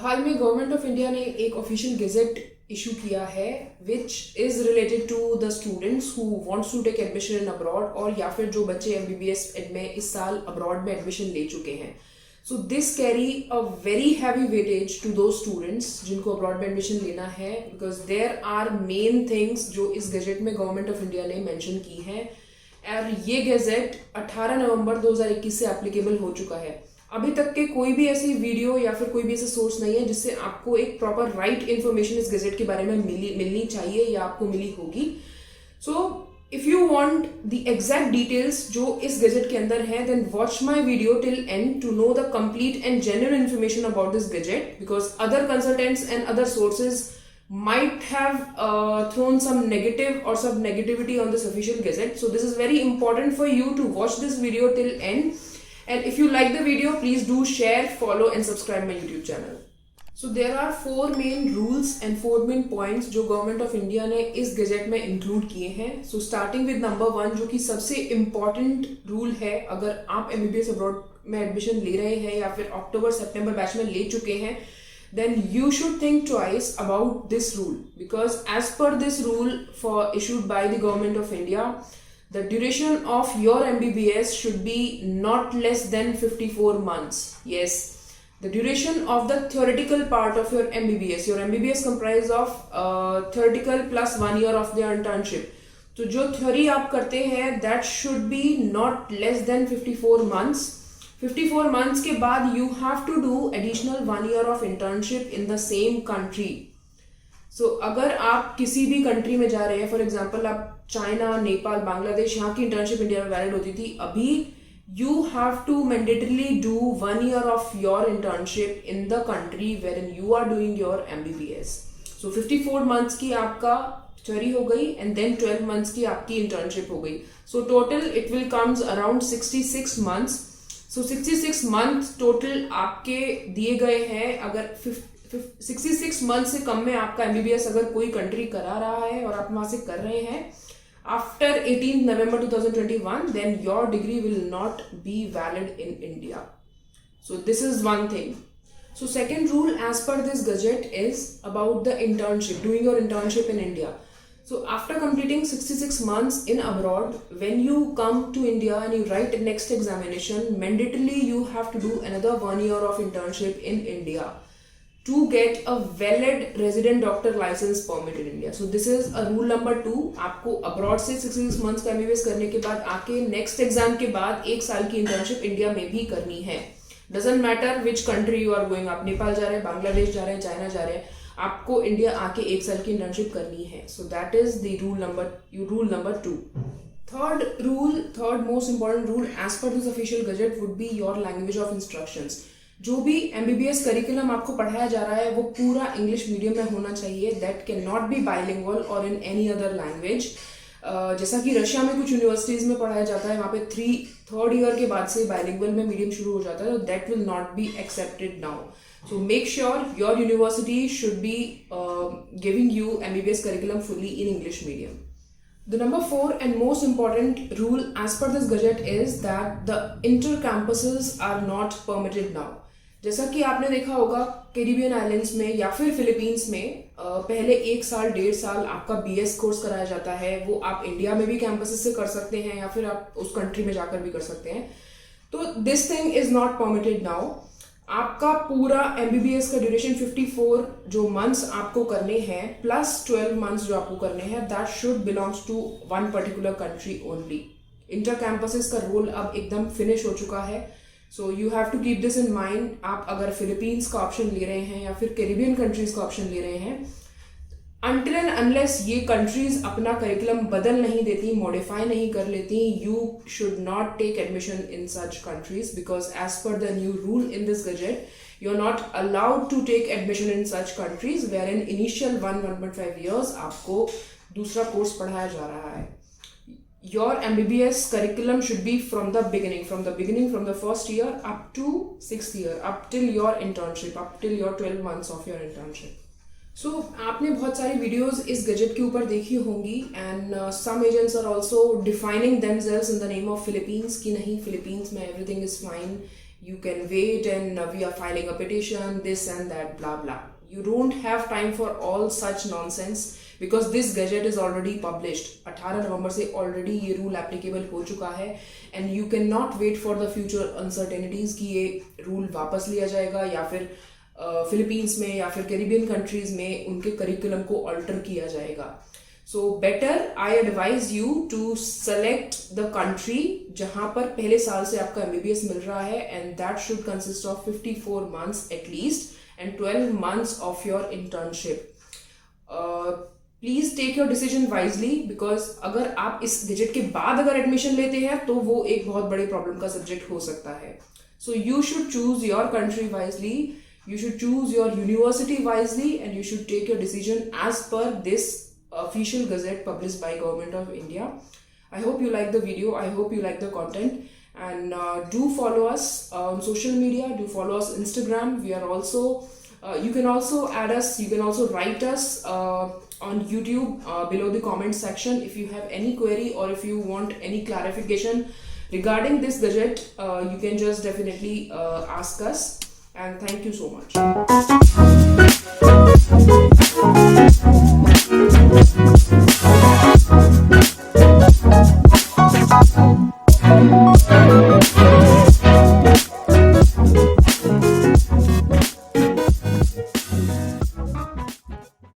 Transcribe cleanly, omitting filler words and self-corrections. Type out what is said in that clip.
हाल में government of India ने एक ऑफिशियल गेजेट इशू किया है which is related to the students who wants to take admission in abroad, और या फिर जो बच्चे एमबीबीएस में इस साल अब्रॉड में एडमिशन ले चुके हैं. So this carry a very heavy weightage to those students जिनको अब्रॉड में एडमिशन लेना है, because there are main things जो इस गजेट में गवर्नमेंट ऑफ इंडिया ने मेंशन की हैं. और ये गजेट 18 नवंबर 2021 से एप्लीकेबल हो चुका है. अभी तक के कोई भी ऐसी वीडियो या फिर कोई भी ऐसा सोर्स नहीं है जिससे आपको एक प्रॉपर राइट इन्फॉर्मेशन इस गजेट के बारे में मिलनी चाहिए या आपको मिली होगी. So if you want the exact details जो इस गजेट के अंदर है, then watch my video till end to know the complete and genuine information about this gazette, because other consultants and other sources might have thrown some negative or some negativity on this official gazette. So this is very important for you to watch this video till end. And if you like the video, please do share, follow and subscribe my YouTube channel. So there are 4 main rules and 4 main points जो government of India ने इस gazette में include किए हैं. So starting with number 1, जो कि सबसे important rule है अगर आप एमबीबीएस अब्रॉड में एडमिशन ले रहे हैं या फिर अक्टूबर सितंबर बैच में ले चुके हैं, then you should think twice about this rule, because as per this rule issued by the government of India, the duration of your MBBS should be not less than 54 months. Yes, the duration of the theoretical part of your MBBS. Your MBBS comprise of theoretical plus 1 year of their internship. तो जो theory आप करते हैं that should be not less than 54 months. 54 months के बाद you have to do additional 1 year of internship in the same country. So अगर आप किसी भी कंट्री में जा रहे हैं, फॉर एग्जाम्पल आप चाइना, नेपाल, बांग्लादेश, यहाँ की इंटर्नशिप इंडिया में वैलिड होती थी, अभी you have to mandatorily do 1 year of your internship in the country wherein you are doing your MBBS. So 54 months की आपका theory हो गई and then 12 months की आपकी internship हो गई. So total it will comes around 66 months. So 66 month total आपके दिए गए हैं. अगर 66 मंथ से कम में आपका एमबीबीएस अगर कोई कंट्री करा रहा है और आप वहां से कर रहे हैं after 18 November 2021, then your degree will not be valid in India. So this is one thing. So second rule as per this gazette is about the internship, doing your internship in India. So after completing 66 months in abroad, when you come to India and you write next examination, mandatorily you have to do another 1 year of internship in India to get a valid resident doctor license permit in India. So this is a rule number 2. आपको abroad से 66 months का MBBS करने के बाद आके next exam के बाद 1 साल की internship इंडिया में भी करनी है. Doesn't matter which country you are going. आप नेपाल जा रहे हैं, बांग्लादेश जा रहे हैं, चाइना जा रहे हैं, आपको इंडिया आके 1 साल की इंटर्नशिप करनी है. So that is the rule number 2. Third most important rule as per this official gazette would be your language of instructions. जो भी एमबीबीएस करिकुलम आपको पढ़ाया जा रहा है वो पूरा इंग्लिश मीडियम में होना चाहिए. That can not be bilingual और इन एनी अदर लैंग्वेज. जैसा कि रशिया में कुछ यूनिवर्सिटीज में पढ़ाया जाता है, वहाँ पे थर्ड ईयर के बाद से बाइलिंगुअल में मीडियम शुरू हो जाता है. तो that will not be accepted now. So make sure your university should be giving you MBBS curriculum fully in English medium. The number 4 and most important rule as per this gazette is that the inter-campuses are not permitted now. जैसा कि आपने देखा होगा Caribbean islands में या फिर Philippines में पहले 1 साल 1.5 साल आपका BS कोर्स कराया जाता है. वो आप इंडिया में भी कैंपसेस से कर सकते हैं या फिर आप उस कंट्री में जाकर भी कर सकते हैं. तो this thing is not permitted now. आपका पूरा एमबीबीएस का ड्यूरेशन 54 जो मंथ्स आपको करने हैं प्लस 12 मंथ्स जो आपको करने हैं, that should belongs to one particular country only. Inter campuses का रोल अब एकदम फिनिश हो चुका है. So you have to keep this in mind. आप अगर फिलीपींस का ऑप्शन ले रहे हैं या फिर कैरिबियन कंट्रीज का ऑप्शन ले रहे हैं, until and unless ये countries अपना करिकुलम बदल नहीं देती, मॉडिफाई नहीं कर लेती, you should not take admission in such countries, because as per the new rule in this gazette, you're not allowed to take admission in such countries wherein initial 1.5 years आपको दूसरा course पढ़ाया जा रहा है. Your MBBS curriculum should be from the beginning, from the first year up to 6th year, up till your internship, up till your 12 months of your internship. सो आपने बहुत सारी videos इस गजेट के ऊपर देखी होंगी and some agents are also defining themselves in the name of Philippines कि नहीं, फिलीपींस में everything is fine, you can wait and we are filing a petition, this and that, blah blah. You don't have time for all such nonsense because this gazette is already published. 18 नवंबर से already ये rule applicable हो चुका है and you cannot wait for the future uncertainties कि ये rule वापस लिया जाएगा या फिर फिलीपींस में या फिर कैरिबियन कंट्रीज में उनके करिकुलम को अल्टर किया जाएगा. So better I advise you to select the country जहां पर पहले साल से आपका एमबीबीएस मिल रहा है and that should consist of 54 months at least and 12 months of your internship. Please take your decision wisely because अगर आप इस गजेट के बाद अगर एडमिशन लेते हैं तो वो एक बहुत बड़े प्रॉब्लम का सब्जेक्ट हो सकता है. So you should choose your country wisely, you should choose your university wisely and you should take your decision as per this official gazette published by Government of India. I hope you like the video, I hope you like the content, and do follow us on social media, do follow us Instagram. We are also you can also add us, you can also write us on YouTube below the comment section if you have any query or if you want any clarification regarding this gazette. You can just definitely ask us. And thank you so much.